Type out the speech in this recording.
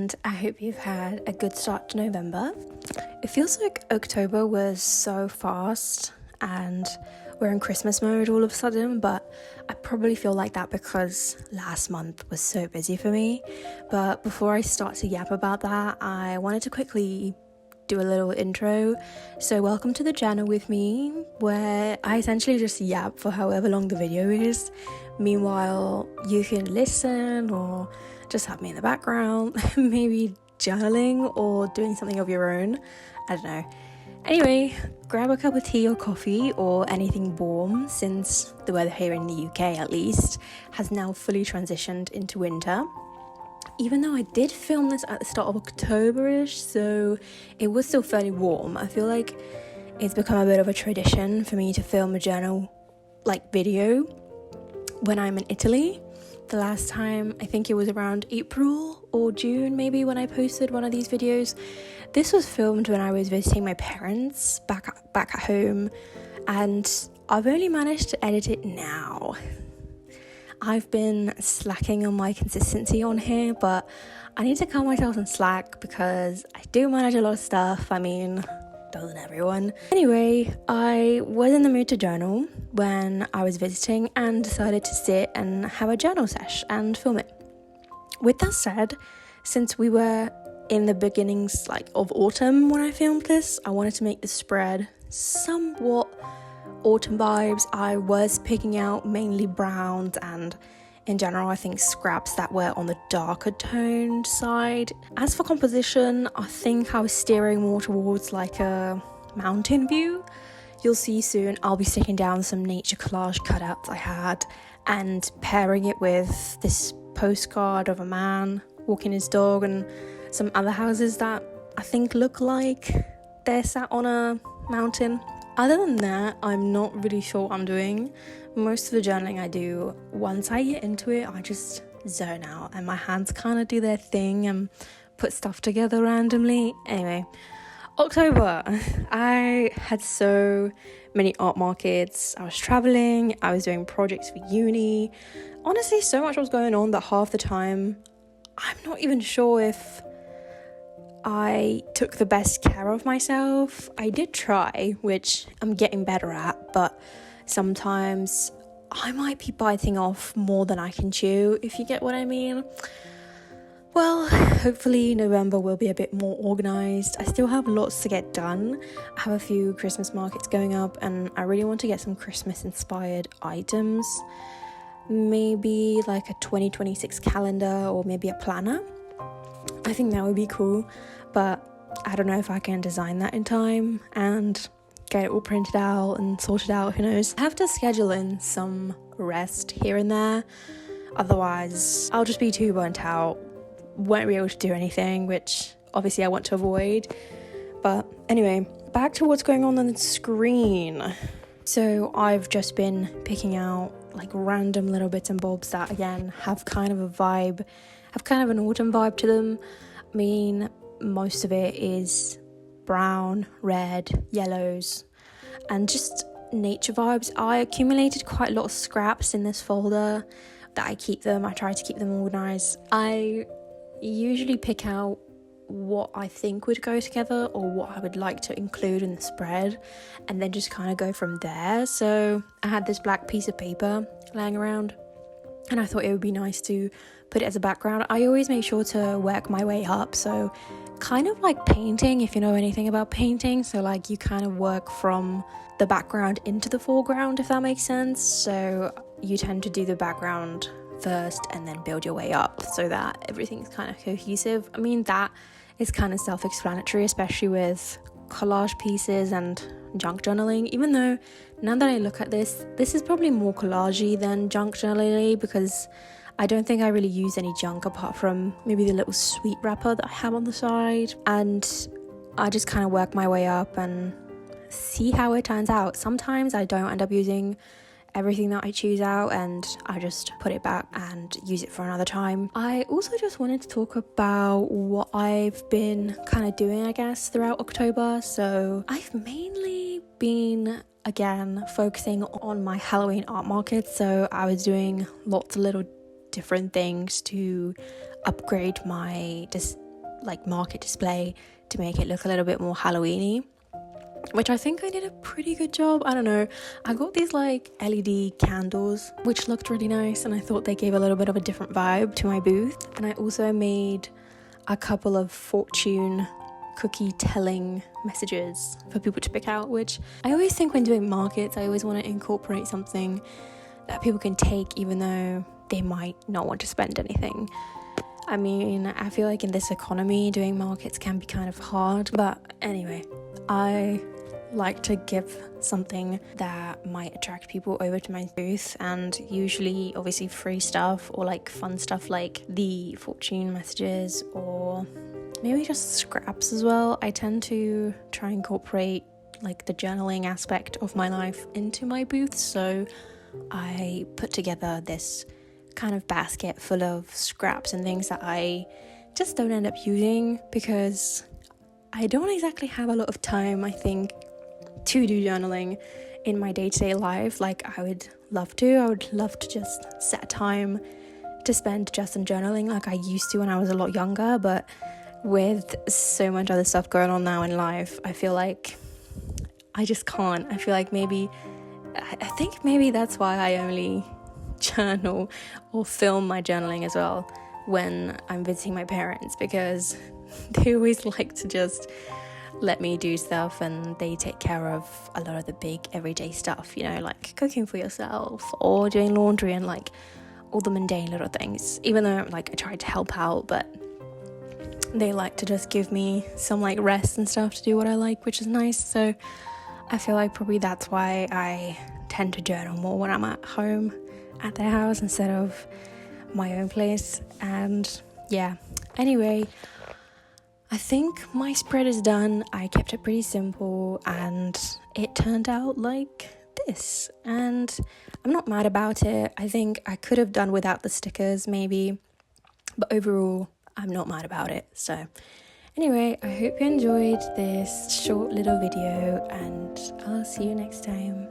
and I hope you've had a good start to November. It feels like October was so fast and we're in Christmas mode all of a sudden, but I probably feel like that because last month was so busy for me. But before I start to yap about that, I wanted to quickly do a little intro. So welcome to the channel with me, where I essentially just yap for however long the video is. Meanwhile, you can listen or just have me in the background, maybe journaling or doing something of your own. I don't know. Anyway, grab a cup of tea or coffee or anything warm, since the weather here in the UK at least has now fully transitioned into winter. Even though I did film this at the start of October-ish, so it was still fairly warm. I feel like it's become a bit of a tradition for me to film a journal video when I'm in Italy. The last time, I think it was around April or June maybe, when I posted one of these videos. This was filmed when I was visiting my parents back at home, and I've only managed to edit it now. I've been slacking on my consistency on here, but I need to cut myself some slack because I do manage a lot of stuff. I mean, doesn't everyone? Anyway, I was in the mood to journal when I was visiting and decided to sit and have a journal sesh and film it. With that said, since we were in the beginnings of autumn when I filmed this, I wanted to make the spread somewhat autumn vibes. I was picking out mainly browns and in general I think scraps that were on the darker toned side. As for composition, I think I was steering more towards a mountain view. You'll see soon I'll be sticking down some nature collage cutouts I had and pairing it with this postcard of a man walking his dog and some other houses that I think look like they're sat on a mountain. Other than that, I'm not really sure what I'm doing. Most of the journaling I do, once I get into it, I just zone out and my hands kind of do their thing and put stuff together randomly. Anyway, October. I had so many art markets. I was traveling, I was doing projects for uni. Honestly, so much was going on that half the time, I'm not even sure if I took the best care of myself. I did try, which I'm getting better at, but sometimes I might be biting off more than I can chew, if you get what I mean. Well, hopefully November will be a bit more organised. I still have lots to get done. I have a few Christmas markets going up and I really want to get some Christmas inspired items. Maybe a 2026 calendar or maybe a planner. I think that would be cool, but I don't know if I can design that in time and get it all printed out and sorted out, who knows. I have to schedule in some rest here and there, otherwise I'll just be too burnt out, won't be able to do anything, which obviously I want to avoid. But anyway, back to what's going on the screen. So I've just been picking out random little bits and bobs that again have kind of a vibe, have kind of an autumn vibe to them. I mean, most of it is brown, red, yellows, and just nature vibes. I accumulated quite a lot of scraps in this folder that I keep them. I try to keep them organized. I usually pick out what I think would go together or what I would like to include in the spread and then just kind of go from there. So I had this black piece of paper laying around and I thought it would be nice to put it as a background. I always make sure to work my way up, so kind of like painting, if you know anything about painting. So you kind of work from the background into the foreground, if that makes sense. So you tend to do the background first and then build your way up so that everything's kind of cohesive. I mean, that is kind of self-explanatory, especially with collage pieces and junk journaling, even though now that I look at this is probably more collagey than junk journaling, because I don't think I really use any junk apart from maybe the little sweet wrapper that I have on the side, and I just kind of work my way up and see how it turns out. Sometimes I don't end up using everything that I choose out and I just put it back and use it for another time. I also just wanted to talk about what I've been kind of doing, I guess, throughout October. So I've mainly been, again, focusing on my Halloween art market. So I was doing lots of little different things to upgrade my like market display to make it look a little bit more Halloween-y, which I think I did a pretty good job. I don't know, I got these like LED candles which looked really nice, and I thought they gave a little bit of a different vibe to my booth. And I also made a couple of fortune cookie telling messages for people to pick out, which I always think when doing markets, I always want to incorporate something that people can take even though they might not want to spend anything. I mean, I feel like in this economy doing markets can be kind of hard, but anyway, I like to give something that might attract people over to my booth, and usually obviously free stuff or like fun stuff like the fortune messages, or maybe just scraps as well. I tend to try and incorporate like the journaling aspect of my life into my booth, so I put together this kind of basket full of scraps and things that I just don't end up using because I don't exactly have a lot of time, I think, to do journaling in my day-to-day life like I would love to. I would love to just set time to spend just in journaling like I used to when I was a lot younger, but with so much other stuff going on now in life, I feel like I just can't. I feel like I think maybe that's why I only journal or film my journaling as well when I'm visiting my parents, because they always like to just let me do stuff and they take care of a lot of the big everyday stuff, you know, like cooking for yourself or doing laundry and like all the mundane little things, even though like I try to help out, but they like to just give me some like rest and stuff to do what I like, which is nice. So I feel like probably that's why I tend to journal more when I'm at home at their house instead of my own place. And yeah, anyway, I think my spread is done. I kept it pretty simple and it turned out like this, and I'm not mad about it. I think I could have done without the stickers maybe, but overall I'm not mad about it. So anyway, I hope you enjoyed this short little video and I'll see you next time.